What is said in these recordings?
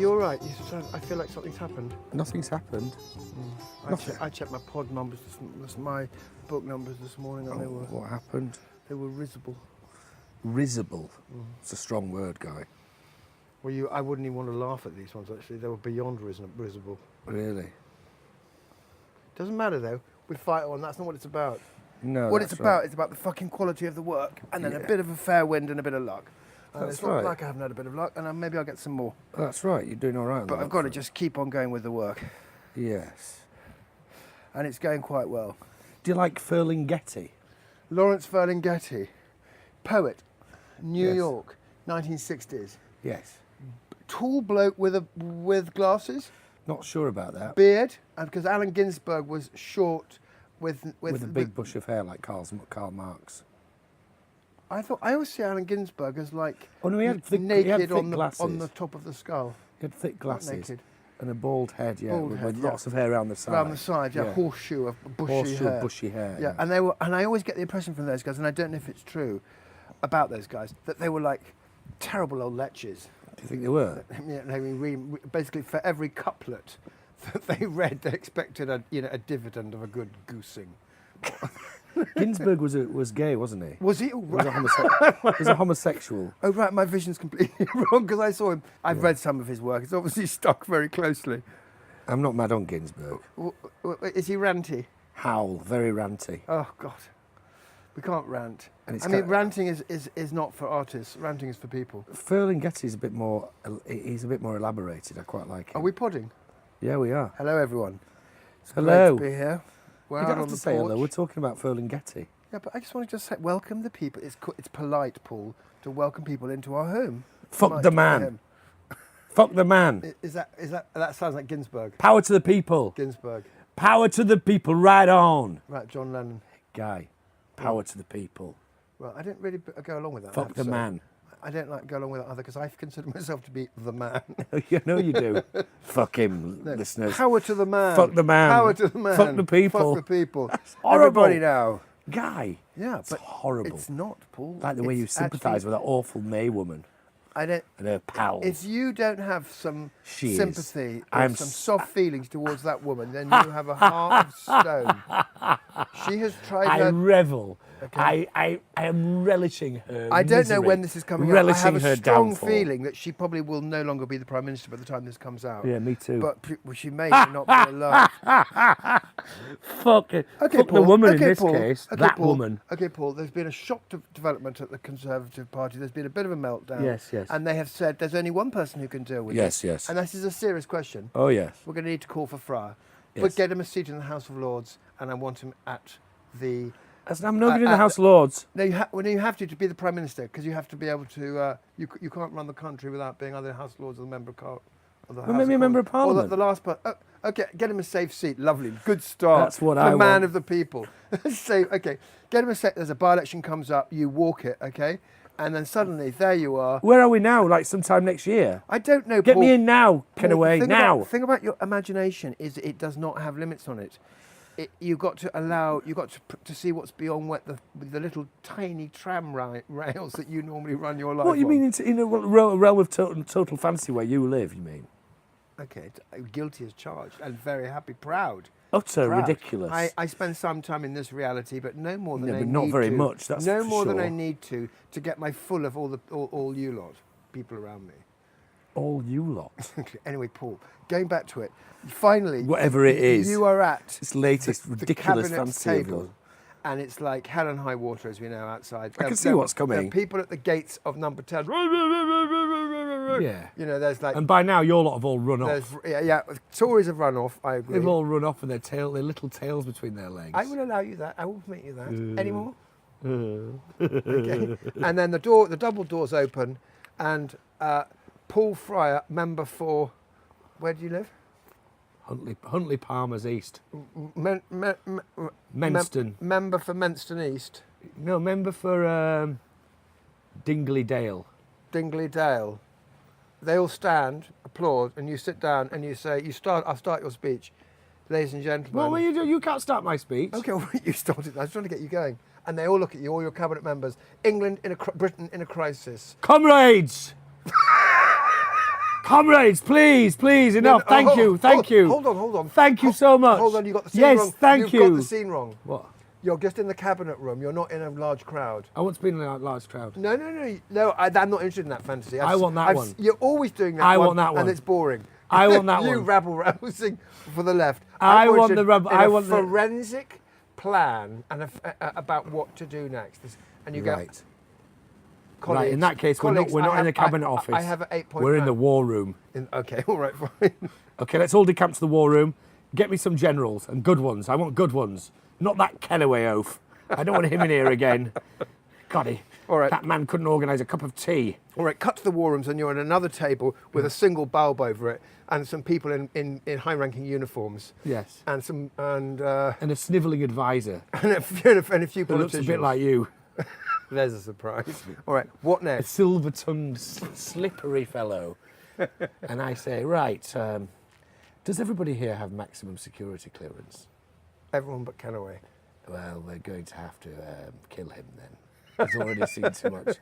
you all right? I feel like something's happened. Nothing's happened. I checked my pod numbers, my book numbers this morning, and What happened? they were risible. Risible. It's a strong word, Guy. Well, I wouldn't even want to laugh at these ones, actually. They were beyond risible. Really? Doesn't matter, though. We fight on. That's not what it's about. No, What that's it's right. about is about the fucking quality of the work, and then a bit of a fair wind and a bit of luck. And That's it's not right. like I haven't had a bit of luck, and maybe I'll get some more. That's right, you're doing all right on But that I've got to front. just keep on going with the work. Yes. And it's going quite well. Do you like Ferlinghetti? Lawrence Ferlinghetti, poet, New Yes. York, 1960s. Yes. Tall bloke with glasses, Not sure about that. beard, and because Allen Ginsberg was short with With a big bush of hair like Karl Marx. I always see Allen Ginsberg as like Oh no, he had thick, naked on glasses. the top of the skull. He had thick glasses. naked. And a bald head, yeah, Bald with head, lots of hair around the side. Around the side, yeah, horseshoe of bushy hair. Yeah, and I always get the impression from those guys, and I don't know if it's true about those guys, that they were like terrible old lechers. Do you think they were? Basically, for every couplet that they read, they expected a dividend of a good goosing. Ginsberg was gay, wasn't he? Was he? He was a homosexual. Oh right, my vision's completely wrong because I saw him. I've read some of his work. It's obviously stuck very closely. I'm not mad on Ginsberg. Is he ranty? Howl, very ranty. Oh God, we can't rant. And I mean, ranting is not for artists. Ranting is for people. Ferlinghetti's a bit more. He's a bit more elaborated. I quite like him. Are we podding? Yeah, we are. Hello, everyone. It's Hello. Great to be here. We're You out don't have on to the say porch. hello. We're talking about Ferlinghetti. Yeah, but I just want to say, welcome the people. It's polite, Paul, to welcome people into our home. Fuck Nice the to man. hear him. Fuck the man. Is that sounds like Ginsberg? Power to the people. Ginsberg. Power to the people. Right on. Right, John Lennon. Guy. Power to the people. Well, I didn't really go along with that. I Fuck have the to say. man. I don't like go along with that either because I consider myself to be the man. You know you do. Fuck him, listeners. Power to the man. Fuck the man. Power to the man. Fuck the people. Fuck the people. That's horrible. Everybody now. Guy. Yeah, It's but horrible. it's not, Paul. Like the way you It's sympathise actually- with that awful May woman I don't. and her pals. If you don't have some She is. sympathy or I'm some s- soft feelings towards that woman, then you have a heart of stone. She has tried I her. revel. Okay. I am relishing her I don't know misery, when this is coming out. I relishing have a her strong downfall. feeling that she probably will no longer be the Prime Minister by the time this comes out. Yeah, me too. But she may not be alive. Fuck it. Okay, Fuck Paul. the woman okay, in this Paul. case. Okay, That Paul. woman. Okay, Paul. There's been a shock development at the Conservative Party. There's been a bit of a meltdown. Yes. And they have said there's only one person who can deal with Yes, it. yes. And this is a serious question. Oh, yes. We're going to need to call for Fryer. Yes. But get him a seat in the House of Lords, and I want him at the. I'm not good in the House of Lords. No, you have to be the Prime Minister because you have to be able to. You can't run the country without being either House of Lords or the member of Well, maybe a member of Parliament. Or the last part. Oh, okay, get him a safe seat. Lovely, good start. That's what the I man want. of the people. Okay, get him a safe. There's a by-election comes up. You walk it, okay, and then suddenly there you are. Where are we now? Like sometime next year? I don't know. Get Paul. me in now, Kenaway, now. The thing about your imagination is it does not have limits on it. You've got to see what's beyond the little tiny tram rails that you normally run your life What you on. mean in a realm of total fantasy where you live, you mean? Okay, guilty as charged and very happy, proud. Utter Proud. ridiculous. I spend some time in this reality, but no more than Yeah, I but need not very to. much, that's no for more than sure. I need to get my full of all you lot, people around me. All you lot. Anyway, Paul, going back to it, finally, Whatever it is. you are at This latest the ridiculous cabinet's fantasy of table, yours. and it's like hell and high water, as we know outside. I can see what's There coming. are people at the gates of number 10. Yeah. You know, there's like. And by now, your lot have all run there's, off. yeah, Tories have run off, I agree. They've all run off with their little tails between their legs. I will allow you that. I will permit you that. Any more? Okay. And then the double doors open, and Paul Fryer, member for, where do you live? Huntley Palmer's East. Menston. Member for Menston East. No, member for Dingley Dale. Dingley Dale. They all stand, applaud, and you sit down and you say, I'll start your speech. Ladies and gentlemen. What will you do? You can't start my speech. Okay, well, you started. I was trying to get you going. And they all look at you, all your cabinet members. England Britain in a crisis. Comrades! Comrades, please, enough. Thank you. Hold on. Thank you so much. Hold on, you got the scene yes, wrong. Yes, thank you. You've got the scene wrong. What? You're just in the cabinet room. You're not in a large crowd. I want to be in a large crowd. No. I'm not interested in that fantasy. I want that one. You're always doing that. I want that one. And it's boring. I want that you one. rabble-rousing for the left. I want the rebel. I want the forensic plan and about what to do next. And you right. go. Colleagues, right. In that case, we're not in the cabinet office. I have an 8-point. We're in the war room. Okay. All right. Fine. Okay. Let's all decamp to the war room. Get me some generals and good ones. I want good ones. Not that Kenaway oaf. I don't want him in here again. God, all right. That man couldn't organise a cup of tea. All right, cut to the war rooms and you're at another table with a single bulb over it and some people in high-ranking uniforms. Yes. And a snivelling advisor. and a few politicians. Looks a bit like you. There's a surprise. All right, what A next? silver-tongued, slippery fellow. And I say, right, does everybody here have maximum security clearance? Everyone but Kenaway. Well, we're going to have to kill him then. He's already seen too much.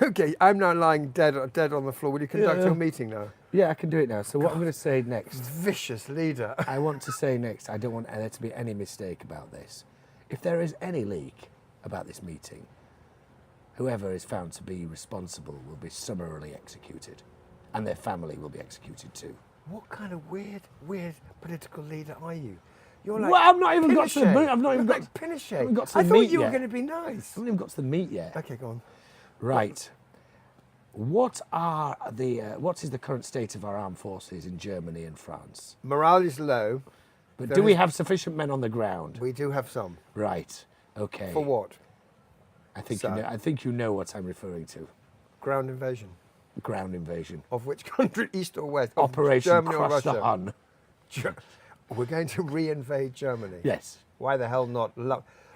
Okay, I'm now lying dead on the floor. Will you conduct your meeting now? Yeah, I can do it now. So what I'm going to say next. Vicious leader. I want to say next, I don't want there to be any mistake about this. If there is any leak about this meeting, whoever is found to be responsible will be summarily executed. And their family will be executed too. What kind of weird political leader are you? You're like well, I've not even got to the meat. I've not even got like Pinochet. I haven't got to the I thought meat you were yet. going to be nice. I haven't even got to the meat yet. Okay, go on. Right. What is the current state of our armed forces in Germany and France? Morale is low. But do we have sufficient men on the ground? We do have some. Right. Okay. For what? I think you know what I'm referring to. Ground invasion. Ground invasion. Of which country, east or west? Operation Germany or Crush the Russia? Hun. We're going to re-invade Germany. Yes. Why the hell not?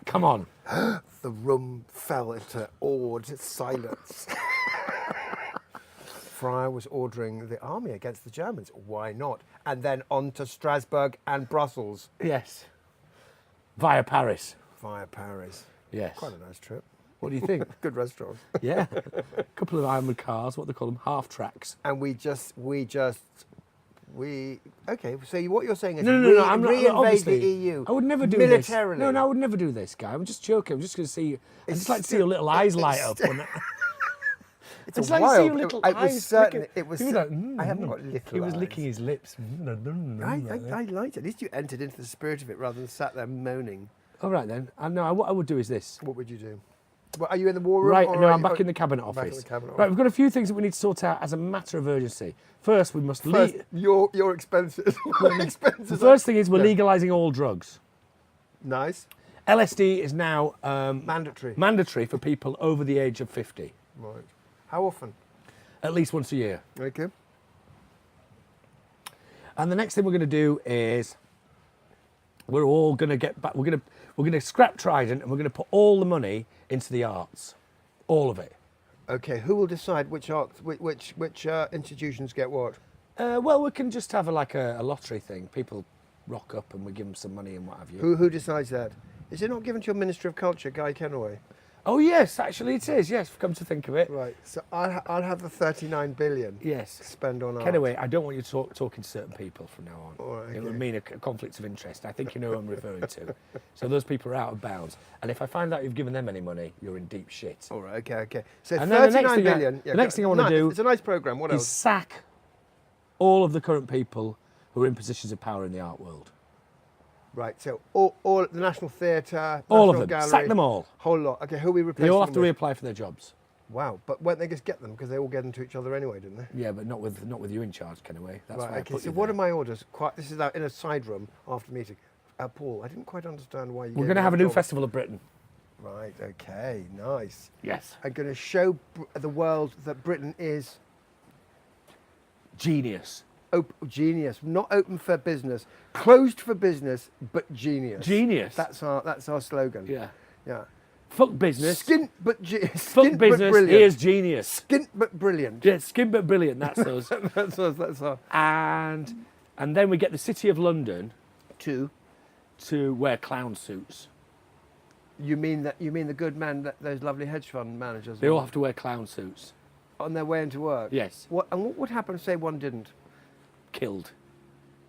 Come on. The room fell into awed silence. Fryer was ordering the army against the Germans. Why not? And then on to Strasbourg and Brussels. Yes. Via Paris. Via Paris. Yes. Quite a nice trip. What do you think? Good restaurants. Yeah. A couple of armoured cars, what they call them, half tracks. And okay, so what you're saying is No, I'm not, re-invade obviously, the EU. I would never do militarily. this. No, I would never do this, guy. I'm just joking. I'm just going to see you. I'd just like to see your little eyes light up. It's like wild. to see your little It eyes was certain. flicker. It was. He was like, I haven't got little. He was eyes. licking his lips. I liked it. At least you entered into the spirit of it rather than sat there moaning. All right then. No, what I would do is this. What would you do? Well, are you in the war room? Right, or no, are I'm you- back in the cabinet back office. in the cabinet Right, we've got a few things that we need to sort out as a matter of urgency. First, we must First, your expenses. My expenses. The first thing is we're legalising all drugs. Nice. LSD is now Mandatory. for people over the age of 50, Right. How often? at least once a year. Okay. And the next thing we're going to do is we're all going to get back. We're going to scrap Trident and we're going to put all the money into the arts, all of it. Okay. Who will decide which institutions get what? Well, we can just have a lottery thing. People rock up and we give them some money and what have you. Who decides that? Is it not given to your Minister of Culture, Guy Kenaway? Oh yes, actually it is. Yes, come to think of it. Right. So I'll have the 39 billion. Yes. Spend on art. Anyway, I don't want you talking to certain people from now on. All right, It would okay. mean a conflict of interest. I think you know who I'm referring to. So those people are out of bounds. And if I find out you've given them any money, you're in deep shit. All right. Okay. So And then the next 39 thing billion. the next thing I want to do It's a nice program. What is else? sack all of the current people who are in positions of power in the art world. Right. So all the National Theatre, All of National them. Gallery, Sack them all. Whole lot. Okay. Who are we replacing? They all have to them with? reapply for their jobs. Wow. But won't they just get them because they all get them to each other anyway, didn't they? Yeah, but not with you in charge, Kenaway. That's Right. why I Okay. put So you what there. are my orders? This is out in a side room after meeting. Paul, I didn't quite understand why you. We're going to have a new Festival of Britain. Right. Okay. Nice. Yes. I'm going to show the world that Britain is Genius. genius, not open for business, closed for business, but genius. Genius. That's our slogan. Yeah. Yeah. Fuck business. Skint but Fuck skint business. but brilliant. Here's genius. Skint but brilliant. Yeah, skin but brilliant. That's us. That's us. That's our and then we get the City of London two. to wear clown suits. You mean the good men, those lovely hedge fund managers? They all have to wear clown suits. On their way into work? Yes. What would happen if, say, one didn't? Killed.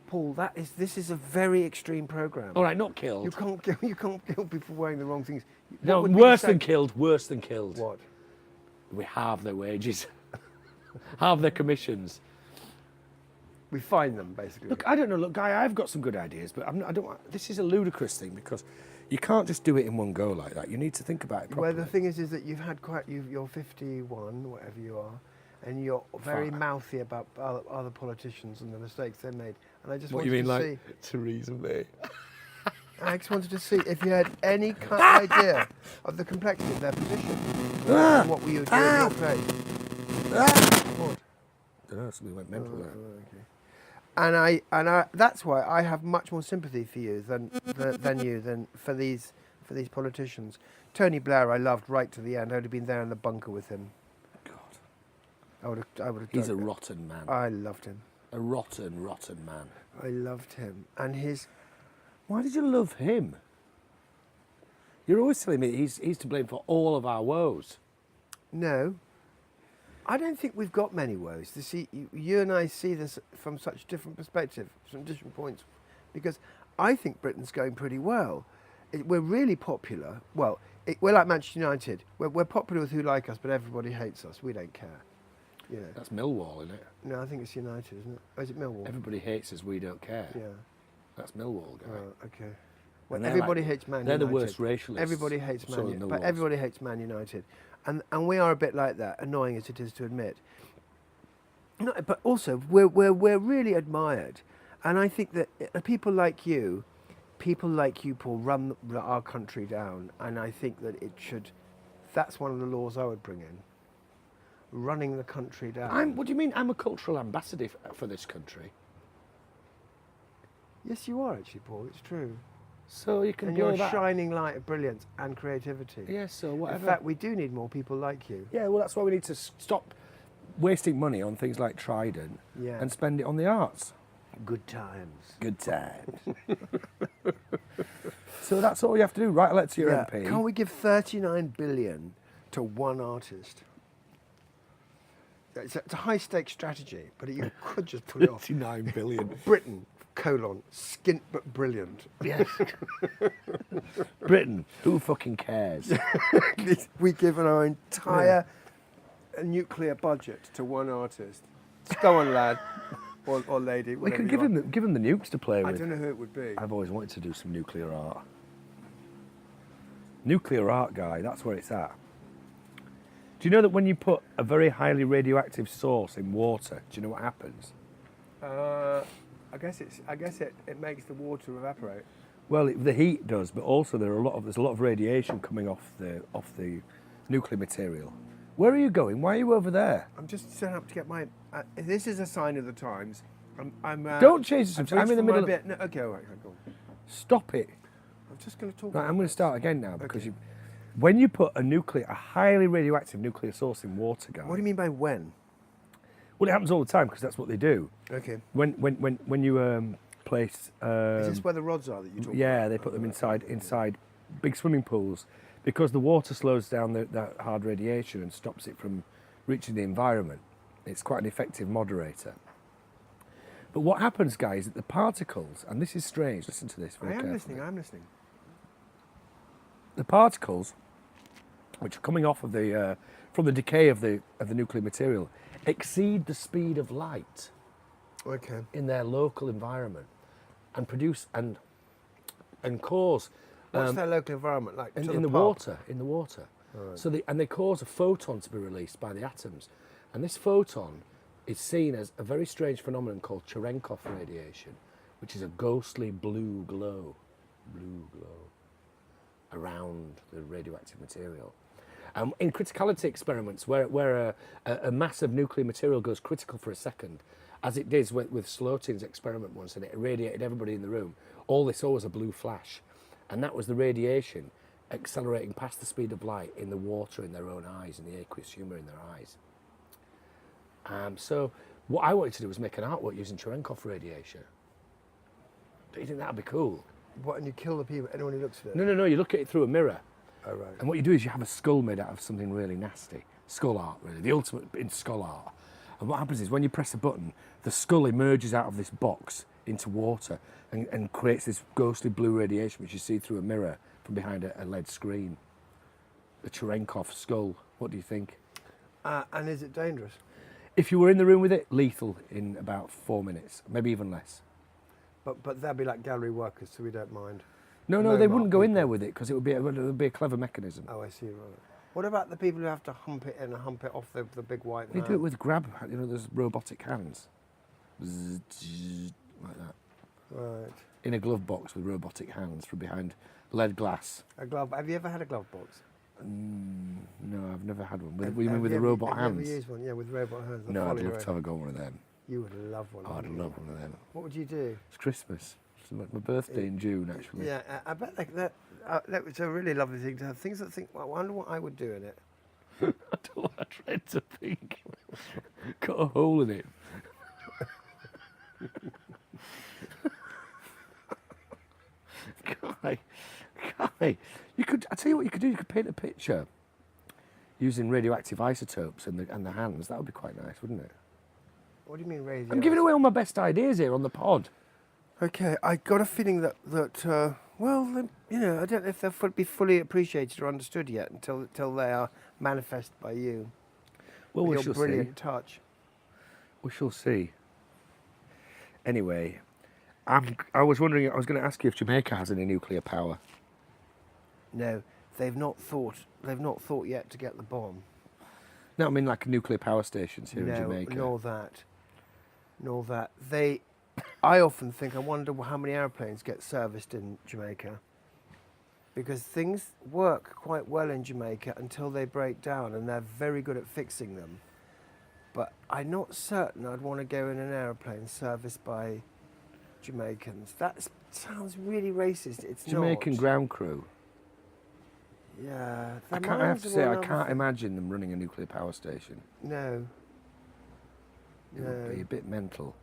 Paul, this is a very extreme program. All right, not killed. You can't kill people wearing the wrong things. No, What would be worse the than killed. Worse than killed. What? We halve their wages, halve their commissions. We fine them, basically. Look, I don't know. Look, Guy, I've got some good ideas, but I don't want. This is a ludicrous thing because you can't just do it in one go like that. You need to think about it properly. Well, the thing is that you've had you're 51, whatever you are, and you're very mouthy about other politicians and the mistakes they made. And I just What wanted you mean, to like see. Theresa May? I just wanted to see if you had any kind of idea of the complexity of their position. And what were you doing in your place? What? I don't know. Something went mental there. Okay. And I that's why I have much more sympathy for you than for these politicians. Tony Blair I loved right to the end. I'd have been there in the bunker with him. God. I would have. He's a rotten man. I loved him. A rotten man. I loved him. And his. Why did you love him? You're always telling me he's to blame for all of our woes. No. I don't think we've got many woes. To see, you and I see this from such different perspectives, from different points, because I think Britain's going pretty well. We're really popular. Well, we're like Manchester United. We're popular with who like us, but everybody hates us. We don't care. You know. That's Millwall, isn't it? No, I think it's United, isn't it? Or is it Millwall? Everybody hates us, we don't care. Yeah. That's Millwall, guy. Oh, okay. Well, And they're everybody like- hates Man they're United. the worst racialists. Everybody hates Man So are United. But Millwalls. everybody hates Man United. And we are a bit like that, annoying as it is to admit. No, but also, we're really admired. And I think that people like you, Paul, run our country down. And I think that that's one of the laws I would bring in. Running the country down. What do you mean? I'm a cultural ambassador for this country. Yes, you are actually, Paul. It's true. So you can And blow you're a that. shining light of brilliance and creativity. Yeah, so whatever. In fact, we do need more people like you. Yeah, well, that's why we need to stop wasting money on things like Trident Yeah. and spend it on the arts. Good times. Good times. So that's all you have to do. Write a letter to your MP. Can't we give 39 billion to one artist? It's a high-stakes strategy, but you could just put it off. 39 billion. Britain, skint but brilliant. Yes. Britain, who fucking cares? We've given our entire nuclear budget to one artist. Go on, lad. Or lady. We could whatever give him the nukes to play you are. I with. don't know who it would be. I've always wanted to do some nuclear art. Nuclear art, guy, that's where it's at. Do you know that when you put a very highly radioactive source in water, do you know what happens? I guess it makes the water evaporate. Well, the heat does, but also there's a lot of radiation coming off the nuclear material. Where are you going? Why are you over there? I'm just setting up to get my. This is a sign of the times. I'm. Don't change the subject. I'm in the middle. No, okay, all right, go on. Stop it. I'm just going to talk. Right, about I'm going to this. start again now because Okay. when you put a highly radioactive nuclear source in water, guy. What do you mean by when? Well, it happens all the time because that's what they do. Okay. When you place. Is this where the rods are that you talk about? Yeah, they put them inside big swimming pools because the water slows down that hard radiation and stops it from reaching the environment. It's quite an effective moderator. But what happens, guys, is that the particles, and this is strange, listen to this very carefully. I'm listening. The particles, which are coming off of from the decay of the nuclear material, exceed the speed of light Okay. in their local environment and produce and cause What's their local environment like? in the water. Right. So they cause a photon to be released by the atoms, and this photon is seen as a very strange phenomenon called Cherenkov radiation, which is a ghostly blue glow around the radioactive material. In criticality experiments, where a mass of nuclear material goes critical for a second, as it did with Slotin's experiment once, and it irradiated everybody in the room, all they saw was a blue flash. And that was the radiation accelerating past the speed of light in the water in their own eyes, in the aqueous humour in their eyes. So what I wanted to do was make an artwork using Cherenkov radiation. Don't you think that'd be cool? What, and you kill the people, anyone who looks at it? No, you look at it through a mirror Oh, right. And what you do is you have a skull made out of something really nasty. Skull art, really, the ultimate in skull art. And what happens is when you press a button, the skull emerges out of this box into water and creates this ghostly blue radiation, which you see through a mirror from behind a LED screen. The Cherenkov skull. What do you think? And is it dangerous? If you were in the room with it, lethal in about 4 minutes, maybe even less. But they'll be like gallery workers, so we don't mind. No, they wouldn't go in there with it because it would be a clever mechanism. Oh, I see. Right. What about the people who have to hump it in and hump it off the big white They man? do it with grab. There's robotic hands, Zzz, zzz, like that, Right. in a glove box with robotic hands from behind lead glass. A glove. Have you ever had a glove box? No, I've never had one. With, Have- you mean have with you the ever- robot have hands? You ever used one? Yeah, with robot hands. that No, I'd follow you love to have a go on one of them. You would love one. Oh, I'd wouldn't you? love one of them. What would you do? It's Christmas. It's like my birthday in June, actually. Yeah, I bet that was a really lovely thing to have. Things that think, well, I wonder what I would do in it. I don't know. I dread to think. Cut a hole in it. Guy, you could. I tell you what you could do. You could paint a picture using radioactive isotopes and the hands. That would be quite nice, wouldn't it? What do you mean radio? I'm giving away all my best ideas here on the pod. Okay, I got a feeling that well, you know, I don't know if they'll be fully appreciated or understood yet until they are manifest by you. Well, with we your shall brilliant see. touch. We shall see. Anyway, I was wondering. I was going to ask you if Jamaica has any nuclear power. No, they've not thought yet to get the bomb. No, I mean like nuclear power stations here No, in Jamaica. nor that. I often think, I wonder how many airplanes get serviced in Jamaica. Because things work quite well in Jamaica until they break down, and they're very good at fixing them. But I'm not certain I'd want to go in an airplane serviced by Jamaicans. That sounds really racist. It's Jamaican not. ground crew. Yeah. I have to say, I can't imagine them running a nuclear power station. No. It would be a bit mental.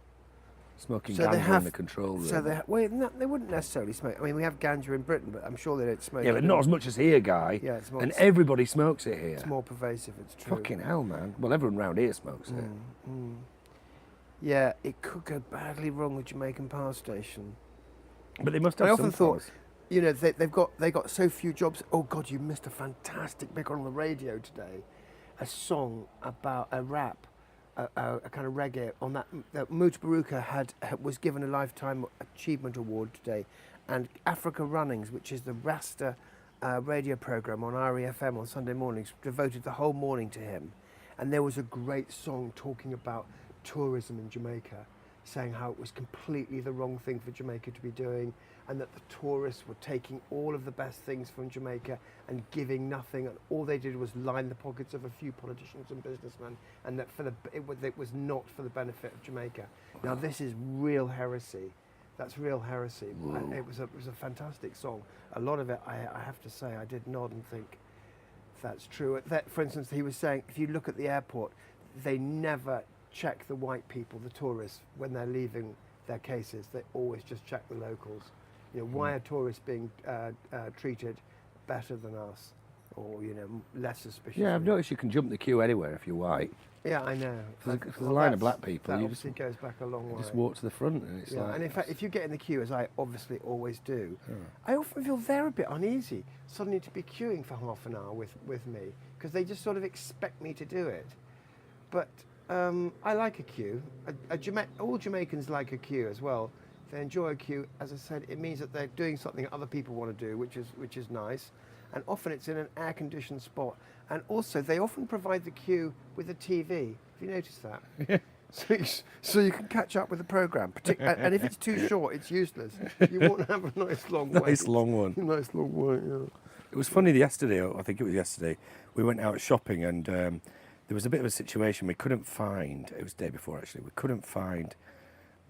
Smoking So they ganja in the control room. So they wouldn't necessarily smoke. I mean, we have ganja in Britain, but I'm sure they don't smoke. Yeah, but not as much as here, Guy. Yeah, it's more. And everybody smokes it here. It's more pervasive. It's true. Fucking hell, man. Well, everyone round here smokes it. Yeah, it could go badly wrong with Jamaican Power Station. But they must have I often some thought, powers. you know, they got so few jobs. Oh God, you missed a fantastic bit on the radio today, a song about a rap, a kind of reggae on that. Moot Baruka was given a lifetime achievement award today, and Africa Runnings, which is the Rasta radio program on REFM on Sunday mornings, devoted the whole morning to him, and there was a great song talking about tourism in Jamaica, saying how it was completely the wrong thing for Jamaica to be doing, and that the tourists were taking all of the best things from Jamaica and giving nothing, and all they did was line the pockets of a few politicians and businessmen, and that it was not for the benefit of Jamaica. Now this is real heresy. That's real heresy. It was a fantastic song. A lot of it, I have to say, I did nod and think that's true. For instance, he was saying, if you look at the airport, they never check the white people, the tourists, when they're leaving their cases. They always just check the locals. You know, why are tourists being treated better than us, or less suspicious? Yeah, I've noticed you can jump the queue anywhere if you're white. Yeah, I know. There's a line of black people. That You obviously goes back a long way. just walk to the front, and it's like. And in fact, if you get in the queue, as I obviously always do, I often feel they're a bit uneasy suddenly to be queuing for half an hour with me, because they just sort of expect me to do it. But I like a queue. All Jamaicans like a queue as well. They enjoy a queue. As I said, it means that they're doing something that other people want to do, which is nice. And often it's in an air-conditioned spot. And also, they often provide the queue with a TV. Have you noticed that? Yeah. So you can catch up with the programme. And if it's too short, it's useless. You won't have a nice long wait. Nice long one. Nice long wait, yeah. It was funny yesterday, I think it was yesterday, we went out shopping and there was a bit of a situation we couldn't find, it was the day before actually, we couldn't find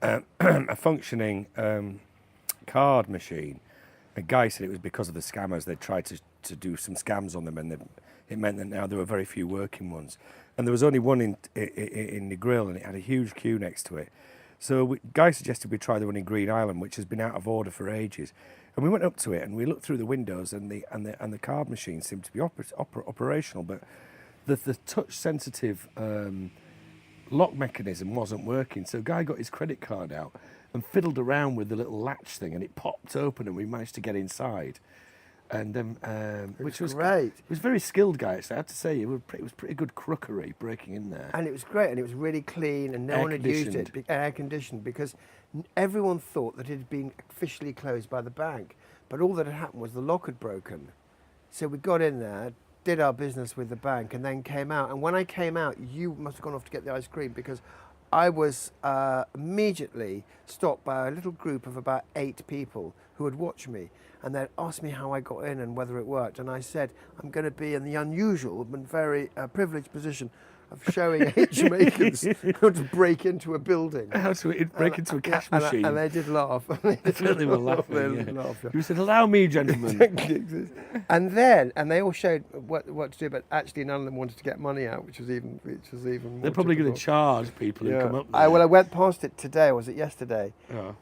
a functioning card machine. A guy said it was because of the scammers. They'd tried to do some scams on them, and it meant that now there were very few working ones. And there was only one in the grill, and it had a huge queue next to it. So Guy suggested we try the one in Green Island, which has been out of order for ages. And we went up to it and we looked through the windows, and the card machine seemed to be operational, but the touch sensitive lock mechanism wasn't working. So a guy got his credit card out and fiddled around with the little latch thing, and it popped open, and we managed to get inside. And which was great. It was a very skilled guy. So I have to say, it was pretty good crookery breaking in there. And it was great, and it was really clean, and no one had used it, air conditioned, because everyone thought that it had been officially closed by the bank. But all that had happened was the lock had broken. So we got in there, did our business with the bank, and then came out. And when I came out, you must have gone off to get the ice cream, because I was immediately stopped by a little group of about 8 people who had watched me, and they'd asked me how I got in and whether it worked. And I said, I'm going to be in the unusual and very privileged position of showing 8 Jamaicans how to break into a building. How to break into a cash machine. And they did laugh. They were laughing. They did laugh, yeah. You said, "Allow me, gentlemen." And they all showed what to do, but actually none of them wanted to get money out, which was even more. They're probably going typical. to charge people who come up there. I went past it today, or was it yesterday? Oh.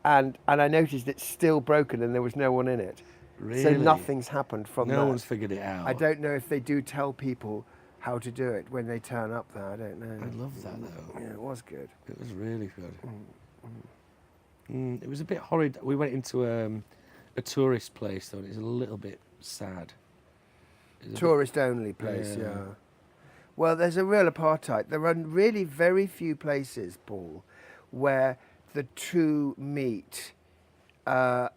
And I noticed it's still broken and there was no one in it. Really? So nothing's happened from that. No one's figured it out. I don't know if they do tell people how to do it when they turn up there. I don't know. I love that though. Yeah, it was good. It was really good. It was a bit horrid. We went into a tourist place though, and it's a little bit sad. Tourist only place, Yeah. yeah. Well, there's a real apartheid. There are really very few places, Paul, where the two meet on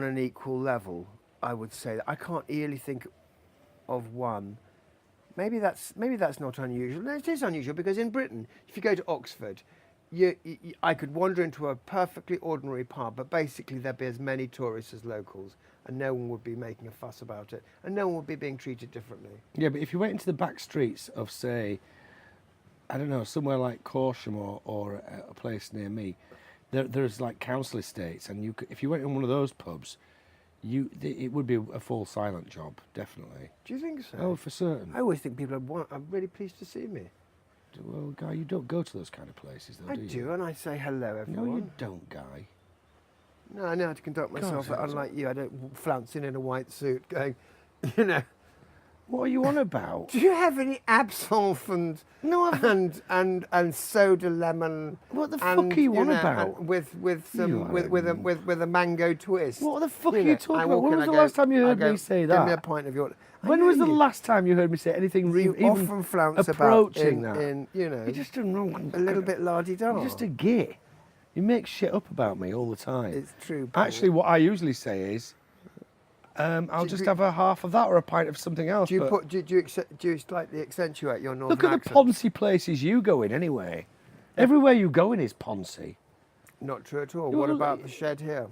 an equal level, I would say. I can't really think of one. Maybe that's not unusual. No, it is unusual, because in Britain, if you go to Oxford, I could wander into a perfectly ordinary pub, but basically there'd be as many tourists as locals, and no one would be making a fuss about it, and no one would be being treated differently. Yeah, but if you went into the back streets of, say, I don't know, somewhere like Corsham or a place near me, there's like council estates, and if you went in one of those pubs, it would be a full silent job, definitely. Do you think so? Oh, for certain. I always think people are really pleased to see me. Well, Guy, you don't go to those kind of places, though, I do you? do, and I say hello, everyone. No, you don't, Guy. No, I know how to conduct myself, God, unlike you. I don't flounce in a white suit going, you know. What are you on about? Do you have any absinthe and soda lemon? What the fuck are you on about? With a mango twist. What the fuck are you talking about? When was the last time you heard me say that? Give me a pint of your. When was the last time you heard me say anything You even often flounce approaching about that? You're just a wrong. a little bit la-di-da. You're just a git. You make shit up about me all the time. It's true, Paul. Actually, what I usually say is, I'll just have a half of that or a pint of something else. Do you slightly accentuate your northern Look at accent? the poncy places you go in anyway. Everywhere you go in is poncy. Not true at all. Well, What about the shed here?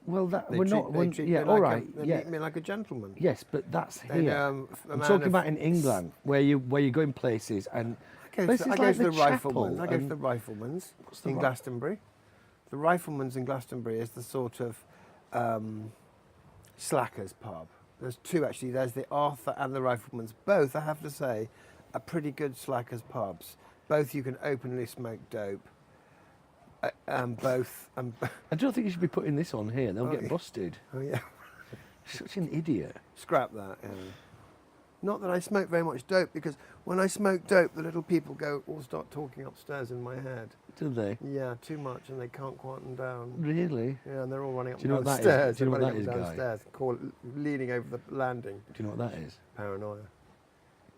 Well, that They we're treat- not. they treat Yeah, me all like right. They Yeah, treat me like a gentleman. yes, but that's And, here. a I'm man talking of- about in England, where you go in places and I places go like to the chapel Rifleman's. I go to and- the Rifleman's the in Ri- Glastonbury. The Rifleman's in Glastonbury is the sort of slackers pub. There's two actually. There's the Arthur and the Rifleman's. Both, I have to say, are pretty good slackers pubs. Both you can openly smoke dope. Both. I don't think you should be putting this on here. They'll Oh, get yeah. busted. Oh yeah. Such an idiot. Scrap that. Yeah. Not that I smoke very much dope, because when I smoke dope, the little people all start talking upstairs in my head. Do they? Yeah, too much, and they can't quieten down. Really? Yeah, and they're all running up Do you know and what down that the is? stairs. Do you know They're what that running is, up Guy? and downstairs, leaning over the landing. Do you know what that is? Paranoia.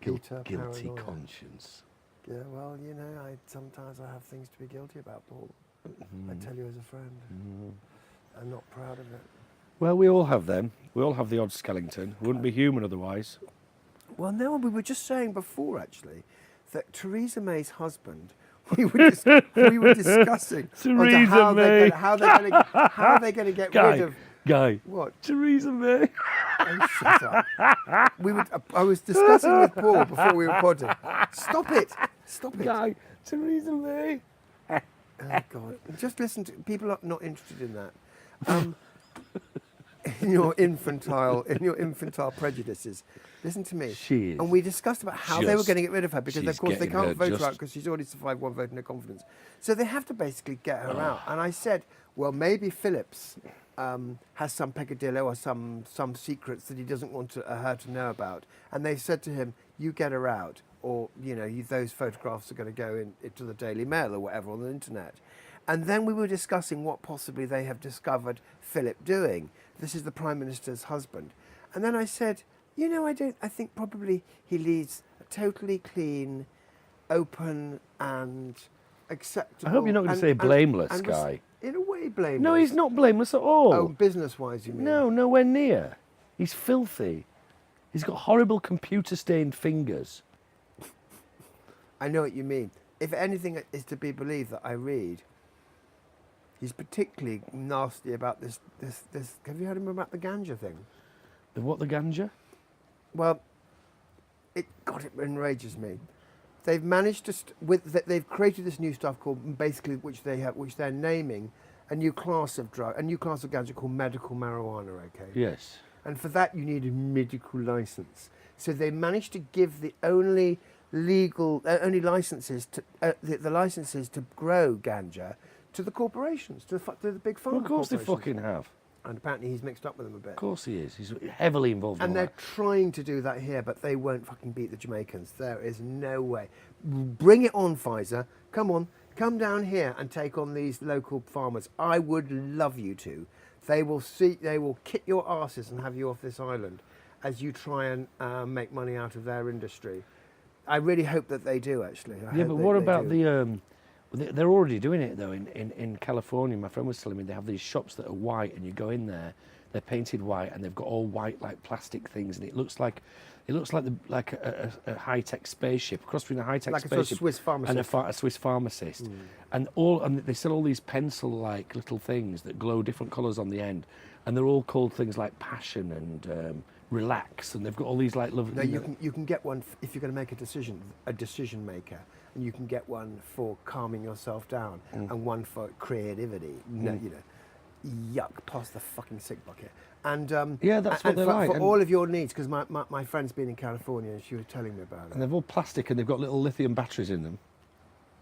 Guilty paranoia. conscience. Yeah, well, sometimes I have things to be guilty about, Paul. I tell you as a friend. I'm not proud of it. Well, we all have them. We all have the odd skeleton. Wouldn't be human otherwise. Well, no, we were just saying before, actually, that Theresa May's husband, we were discussing Theresa how May. how they're going to get rid of Guy. what? Theresa May. Oh, shut up. I was discussing with Paul before we were podding. Stop it. Guy. Theresa May. Oh God! Just listen to people are not interested in that. In your infantile prejudices, listen to me. She is And we discussed about how they were just- going to get rid of her, because she's of course they getting her can't vote her just- out because she's already survived one vote in her confidence. So they have to basically get her out. And I said, well, maybe Phillips has some peccadillo or some secrets that he doesn't want her to know about. And they said to him, you get her out, or, those photographs are going to go into the Daily Mail or whatever on the internet. And then we were discussing what possibly they have discovered Philip doing. This is the Prime Minister's husband. And then I said, I think probably he leads a totally clean, open and acceptable. I hope you're not going to say blameless guy. In a way, blameless. No, he's not blameless at all. Oh, business-wise, you mean? No, nowhere near. He's filthy. He's got horrible computer-stained fingers. I know what you mean. If anything is to be believed that I read, he's particularly nasty about this. Have you heard him about the ganja thing? The what, the ganja? Well, it enrages me. They've managed to they've created this new stuff called basically which they're naming a new class of ganja called medical marijuana. Okay. Yes. And for that you need a medical license. So they managed to give the only legal only licenses to the licenses to grow ganja to the corporations, to the big pharma. Well, of course they corporations. fucking have. And apparently he's mixed up with them a bit. Of course he is. He's heavily involved in And that. they're trying to do that here, but they won't fucking beat the Jamaicans. There is no way. Bring it on, Pfizer. Come on. Come down here and take on these local farmers. I would love you to. They will kick your asses and have you off this island as you try and make money out of their industry. I really hope that they do, actually. Yeah, but what about the... They're already doing it though in California. My friend was telling me they have these shops that are white, and you go in there, they're painted white, and they've got all white like plastic things, and it looks like a high-tech spaceship, a cross between a high-tech like spaceship a sort of Swiss pharmacist. and a Swiss pharmacist, and they sell all these pencil-like little things that glow different colours on the end, and they're all called things like passion and relax, and they've got all these like lovely. No, you can get one if you're going to make a decision maker. And you can get one for calming yourself down and one for creativity. No, yuck, pass the fucking sick bucket. And yeah, that's what they're like. For all of your needs, because my friend's been in California and she was telling me about it. And they're all plastic and they've got little lithium batteries in them.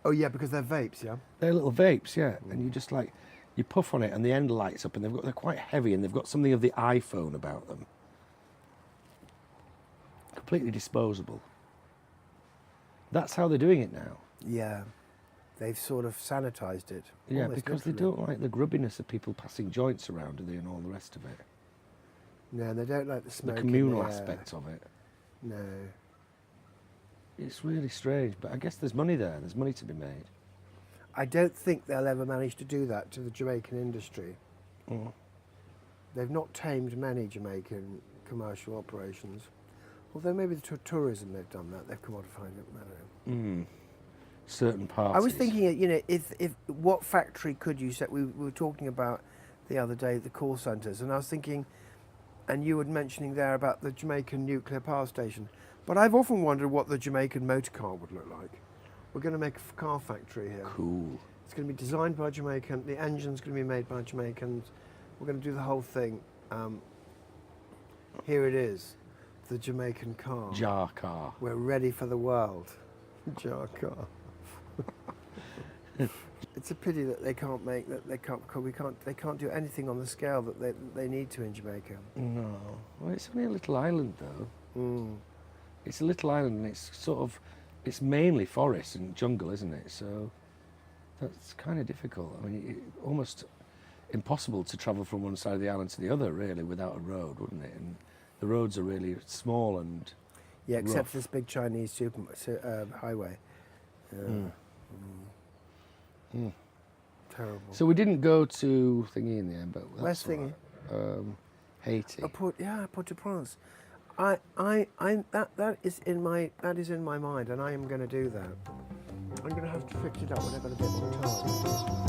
Oh yeah, because they're vapes, yeah? They're little vapes, yeah. And you just you puff on it and the end lights up, and they're quite heavy, and they've got something of the iPhone about them. Completely disposable. That's how they're doing it now. Yeah, they've sort of sanitized it. Yeah, because they don't like the grubbiness of people passing joints around, do they, and all the rest of it. No, they don't like the smoke. The communal aspects of it. No. It's really strange, but I guess there's money there. There's money to be made. I don't think they'll ever manage to do that to the Jamaican industry. They've not tamed many Jamaican commercial operations. Although maybe the tourism they've done that, they've commodified it. I don't know. Certain parts. I was thinking, if what factory could you set? We were talking about the other day the call centres, and I was thinking, and you were mentioning there about the Jamaican nuclear power station. But I've often wondered what the Jamaican motor car would look like. We're going to make a car factory here. Cool. It's going to be designed by Jamaican. The engine's going to be made by Jamaicans. We're going to do the whole thing. Here it is. The Jamaican car. Jar car. We're ready for the world. Jar car. It's a pity that they can't make that. They can't do anything on the scale that they need to in Jamaica. No. Well, it's only a little island though. It's a little island, and it's mainly forest and jungle, isn't it? So that's kind of difficult. I mean, almost impossible to travel from one side of the island to the other, really, without a road, wouldn't it? And the roads are really small and except rough. for this big Chinese highway. Terrible. So we didn't go to Thingy in the end, but Where's that's Thingy? all right. Haiti. Port-au-Prince. That is in my mind, and I am going to do that. I'm going to have to fix it up when I've got a bit more time.